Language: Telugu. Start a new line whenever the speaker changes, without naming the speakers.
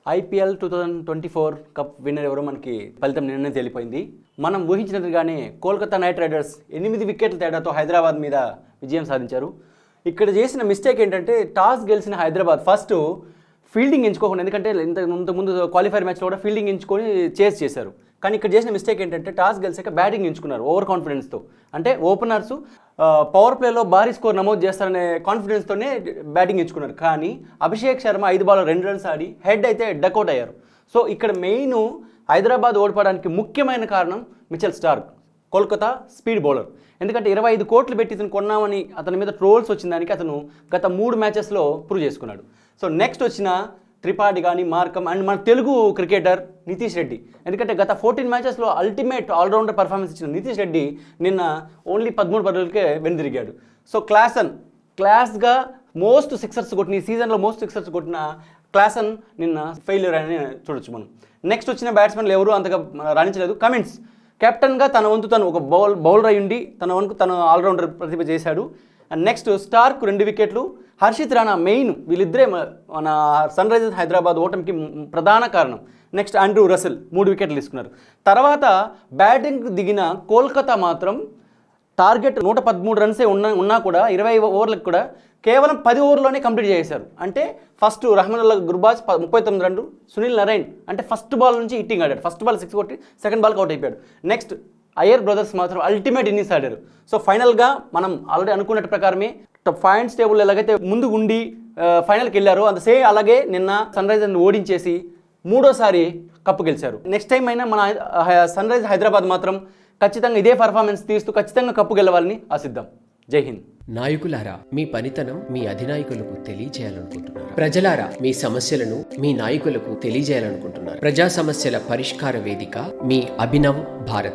ఐపీఎల్ 2024 కప్ విన్నర్ ఎవరో మనకి ఫలితం నిన్ననే తేలిపోయింది. మనం ఊహించినట్టుగానే కోల్కతా నైట్ రైడర్స్ 8 వికెట్ల తేడాతో హైదరాబాద్ మీద విజయం సాధించారు. ఇక్కడ చేసిన మిస్టేక్ ఏంటంటే టాస్ గెలిచిన హైదరాబాద్ ఫస్ట్ ఫీల్డింగ్ ఎంచుకోకుండా, ఎందుకంటే ఇంతకుముందు క్వాలిఫైర్ మ్యాచ్లో కూడా ఫీల్డింగ్ ఎంచుకొని చేస్ చేశారు. కానీ ఇక్కడ చేసిన మిస్టేక్ ఏంటంటే టాస్ గెలిచాక బ్యాటింగ్ ఎంచుకున్నారు ఓవర్ కాన్ఫిడెన్స్తో. అంటే ఓపెనర్స్ పవర్ ప్లేలో భారీ స్కోర్ నమోదు చేస్తారనే కాన్ఫిడెన్స్తోనే బ్యాటింగ్ ఎంచుకున్నారు. కానీ అభిషేక్ శర్మ 5 బాల్ 2 రన్స్ ఆడి హెడ్ అయితే డకౌట్ అయ్యారు. సో ఇక్కడ మెయిన్ హైదరాబాద్ ఓడిపోవడానికి ముఖ్యమైన కారణం Mitchell Starc, Kolkata speed bowler. ఎందుకంటే 25 కోట్లు పెట్టి ఇతను కొన్నామని అతని మీద ట్రోల్స్ వచ్చిన దానికి అతను గత 3 మ్యాచెస్లో ప్రూవ్ చేసుకున్నాడు. సో నెక్స్ట్ వచ్చిన త్రిపాఠి కానీ మార్కమ్ అండ్ మన తెలుగు క్రికెటర్ నితీష్ రెడ్డి. ఎందుకంటే గత 14 మ్యాచెస్లో అల్టిమేట్ ఆల్రౌండర్ పర్ఫార్మెన్స్ ఇచ్చిన నితీష్ రెడ్డి నిన్న ఓన్లీ 13 పరుగులకే వెనుదిరిగాడు. సో క్లాస్గా మోస్ట్ సిక్సర్స్ కొట్టిన, ఈ సీజన్లో మోస్ట్ సిక్సర్స్ కొట్టిన క్లాసన్ నిన్న ఫెయిల్యూర్ అని చూడొచ్చు మనం. నెక్స్ట్ వచ్చిన బ్యాట్స్మెన్లు ఎవరు అంతగా రాణించలేదు. కమిన్స్ కెప్టెన్గా తన వంతు తను ఒక బౌలర్ అయి ఉండి తన వంతు తను ఆల్రౌండర్ ప్రతిభ చేశాడు. అండ్ నెక్స్ట్ స్టార్క్ 2 వికెట్లు, హర్షిత్ రాణా మెయిన్, వీళ్ళిద్దరే మన సన్ రైజర్స్ హైదరాబాద్ ఓటమికి ప్రధాన కారణం. నెక్స్ట్ ఆండ్రూ రసెల్ 3 వికెట్లు తీసుకున్నారు. తర్వాత బ్యాటింగ్ దిగిన కోల్కతా మాత్రం టార్గెట్ 113 రన్సే ఉన్నా కూడా 20 ఓవర్లకు కూడా కేవలం 10 ఓవర్లోనే కంప్లీట్ చేశారు. అంటే ఫస్ట్ రహమానుల్లా గుర్బాజ్ 39 రన్లు, సునీల్ నరైన్ అంటే ఫస్ట్ బాల్ నుంచి హిట్టింగ్ ఆడాడు. ఫస్ట్ బాల్ 6 కొట్టి సెకండ్ బాల్కి అవుట్ అయిపోయాడు. నెక్స్ట్ అయ్యర్ బ్రదర్స్ మాత్రం అల్టిమేట్ ఇన్నింగ్స్ ఆడారు. సో ఫైనల్గా మనం ఆల్రెడీ అనుకున్నట్టు ప్రకారమే పాయింట్స్ టేబుల్ ఎలాగైతే ముందు ఉండి ఫైనల్కి వెళ్ళారో అంత సేమ్ అలాగే నిన్న సన్ రైజర్ని ఓడించేసి 3వ కప్పు గెలిచారు. నెక్స్ట్ టైం అయినా మన సన్ రైజర్స్ హైదరాబాద్ మాత్రం ఖచ్చితంగా ఇదే పర్ఫార్మెన్స్ తీస్తూ ఖచ్చితంగా కప్పు గెలవాలని ఆశిద్దాం. జై హింద్.
నాయకులారా, మీ పనితనం మీ అధినాయకులకు తెలియజేయాలనుకుంటున్నారు. ప్రజలారా, మీ సమస్యలను మీ నాయకులకు తెలియజేయాలనుకుంటున్నారు. ప్రజా సమస్యల పరిష్కార వేదిక మీ అభినవ్ భారత్.